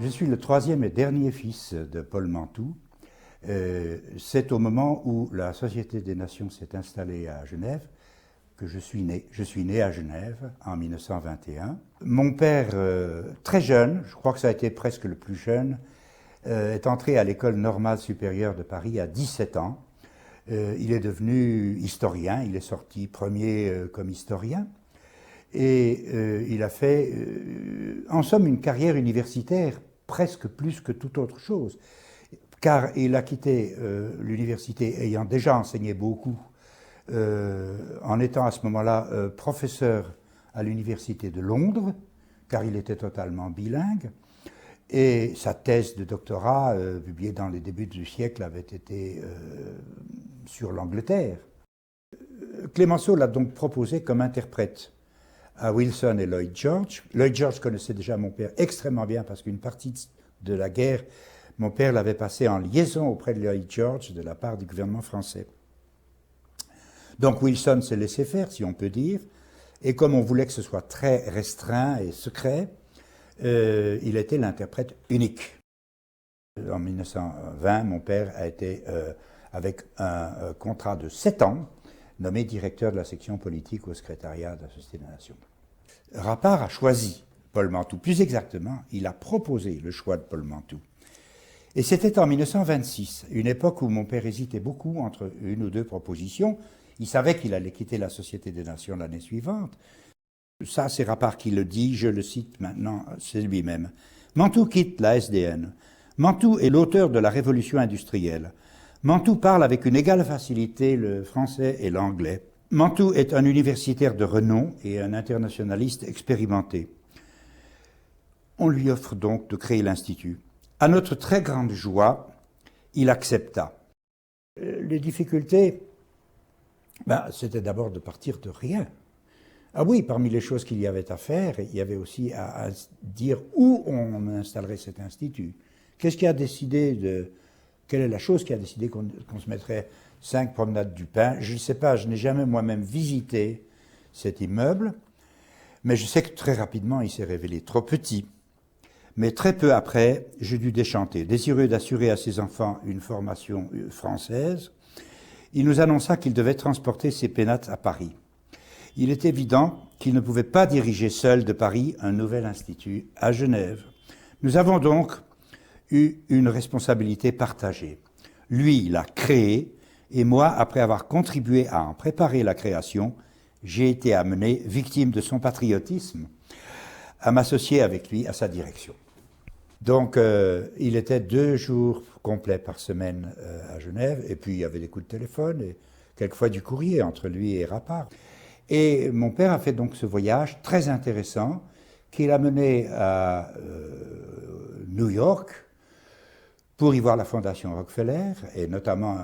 Je suis le troisième et dernier fils de Paul Mantoux. C'est au moment où la Société des Nations s'est installée à Genève que je suis né. Je suis né à Genève en 1921. Mon père, très jeune, je crois que ça a été presque le plus jeune, est entré à l'École normale supérieure de Paris à 17 ans. Il est devenu historien, il est sorti premier comme historien. Et il a fait, en somme, une carrière universitaire presque plus que toute autre chose, car il a quitté l'université ayant déjà enseigné beaucoup, en étant à ce moment-là professeur à l'université de Londres, car il était totalement bilingue, et sa thèse de doctorat, publiée dans les débuts du siècle, avait été sur l'Angleterre. Clemenceau l'a donc proposé comme interprète à Wilson et Lloyd George. Lloyd George connaissait déjà mon père extrêmement bien parce qu'une partie de la guerre, mon père l'avait passée en liaison auprès de Lloyd George de la part du gouvernement français. Donc Wilson s'est laissé faire, si on peut dire, et comme on voulait que ce soit très restreint et secret, il était l'interprète unique. En 1920, mon père a été, avec un contrat de 7 ans, nommé directeur de la section politique au secrétariat de la Société des Nations. Rappard a choisi Paul Mantoux. Plus exactement, il a proposé le choix de Paul Mantoux. Et c'était en 1926, une époque où mon père hésitait beaucoup entre une ou deux propositions. Il savait qu'il allait quitter la Société des Nations l'année suivante. Ça, c'est Rappard qui le dit, je le cite maintenant, c'est lui-même. Mantoux quitte la SDN. Mantoux est l'auteur de la révolution industrielle. Mantoux parle avec une égale facilité le français et l'anglais. Mantoux est un universitaire de renom et un internationaliste expérimenté. On lui offre donc de créer l'Institut. À notre très grande joie, il accepta. Les difficultés, c'était d'abord de partir de rien. Ah oui, parmi les choses qu'il y avait à faire, il y avait aussi à dire où on installerait cet institut. Qu'est-ce qui a décidé de... Quelle est la chose qui a décidé qu'on se mettrait 5 promenades du Pin? Je ne sais pas, je n'ai jamais moi-même visité cet immeuble, mais je sais que très rapidement, il s'est révélé trop petit. Mais très peu après, j'ai dû déchanter. Désireux d'assurer à ses enfants une formation française, il nous annonça qu'il devait transporter ses pénates à Paris. Il est évident qu'il ne pouvait pas diriger seul de Paris un nouvel institut à Genève. Nous avons donc eu une responsabilité partagée. Lui l'a créé, et moi, après avoir contribué à en préparer la création, j'ai été amené, victime de son patriotisme, à m'associer avec lui à sa direction. Donc, il était 2 jours complets par semaine à Genève, et puis il y avait des coups de téléphone, et quelquefois du courrier entre lui et Rappard. Et mon père a fait donc ce voyage très intéressant, qu'il a mené à New York, pour y voir la Fondation Rockefeller, et notamment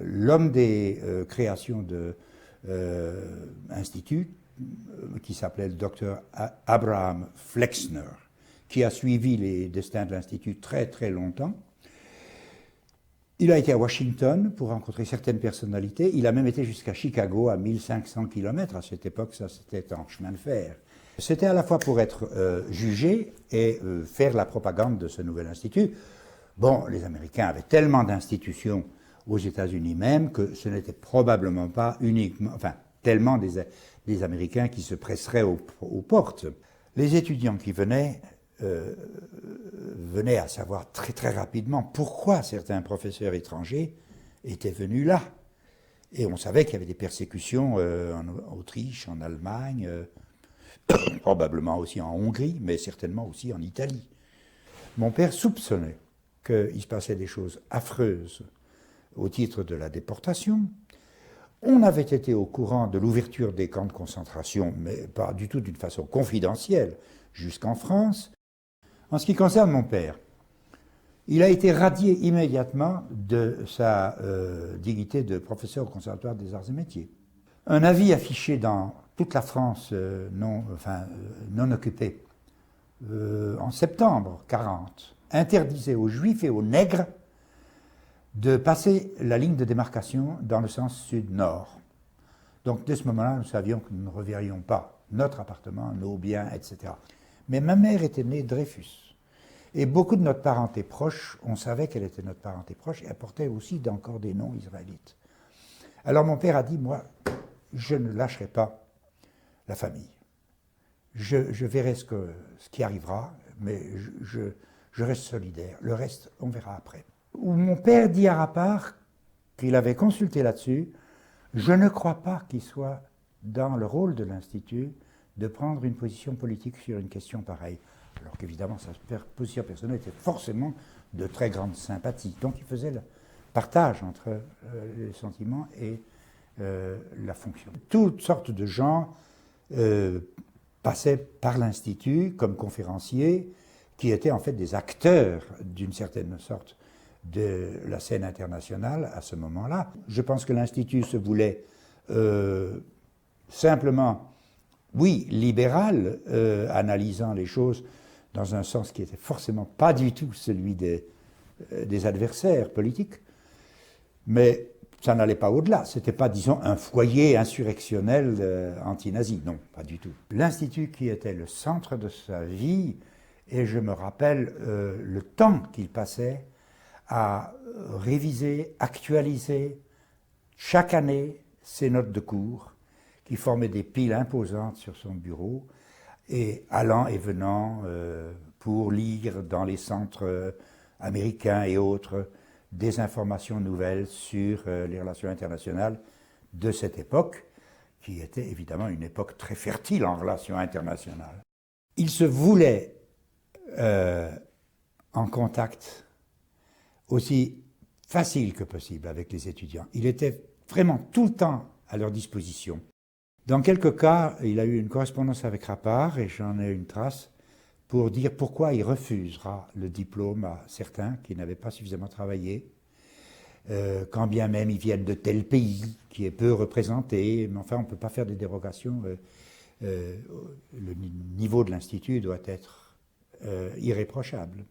l'homme des créations de l'Institut, qui s'appelait le docteur Abraham Flexner, qui a suivi les destins de l'Institut très très longtemps. Il a été à Washington pour rencontrer certaines personnalités. Il a même été jusqu'à Chicago, à 1500 km. À cette époque, ça c'était en chemin de fer. C'était à la fois pour être jugé et faire la propagande de ce nouvel institut. Bon, les Américains avaient tellement d'institutions aux États-Unis même que ce n'était probablement pas uniquement, enfin, tellement des Américains qui se presseraient aux portes. Les étudiants qui venaient à savoir très très rapidement pourquoi certains professeurs étrangers étaient venus là. Et on savait qu'il y avait des persécutions en Autriche, en Allemagne, probablement aussi en Hongrie, mais certainement aussi en Italie. Mon père soupçonnait qu'il se passait des choses affreuses au titre de la déportation. On avait été au courant de l'ouverture des camps de concentration, mais pas du tout d'une façon confidentielle, jusqu'en France. En ce qui concerne mon père, il a été radié immédiatement de sa dignité de professeur au Conservatoire des Arts et Métiers. Un avis affiché dans toute la France non occupée en septembre 1940 interdisait aux Juifs et aux nègres de passer la ligne de démarcation dans le sens sud-nord. Donc, dès ce moment-là, nous savions que nous ne reverrions pas notre appartement, nos biens, etc. Mais ma mère était née Dreyfus. Et beaucoup de notre parenté proche, on savait qu'elle était notre parenté proche, et elle portait aussi encore des noms israélites. Alors mon père a dit, moi, je ne lâcherai pas la famille. Je verrai ce qui arrivera, mais je reste solidaire. Le reste, on verra après. Mon père dit à Rappard qu'il avait consulté là-dessus. Je ne crois pas qu'il soit dans le rôle de l'Institut de prendre une position politique sur une question pareille. Alors qu'évidemment, sa position personnelle était forcément de très grande sympathie. Donc il faisait le partage entre les sentiments et la fonction. Toutes sortes de gens passaient par l'Institut comme conférenciers, qui étaient en fait des acteurs d'une certaine sorte de la scène internationale à ce moment-là. Je pense que l'Institut se voulait simplement, oui, libéral, analysant les choses dans un sens qui n'était forcément pas du tout celui des adversaires politiques, mais ça n'allait pas au-delà. Ce n'était pas, disons, un foyer insurrectionnel anti-nazi, non, pas du tout. L'Institut qui était le centre de sa vie, et je me rappelle le temps qu'il passait à réviser, actualiser chaque année ses notes de cours, qui formaient des piles imposantes sur son bureau, et allant et venant pour lire dans les centres américains et autres des informations nouvelles sur les relations internationales de cette époque, qui était évidemment une époque très fertile en relations internationales. Il se voulait en contact aussi facile que possible avec les étudiants. Il était vraiment tout le temps à leur disposition. Dans quelques cas, il a eu une correspondance avec Rappard, et j'en ai une trace, pour dire pourquoi il refusera le diplôme à certains qui n'avaient pas suffisamment travaillé, quand bien même ils viennent de tel pays qui est peu représenté, mais enfin on ne peut pas faire des dérogations. Le niveau de l'Institut doit être irréprochable.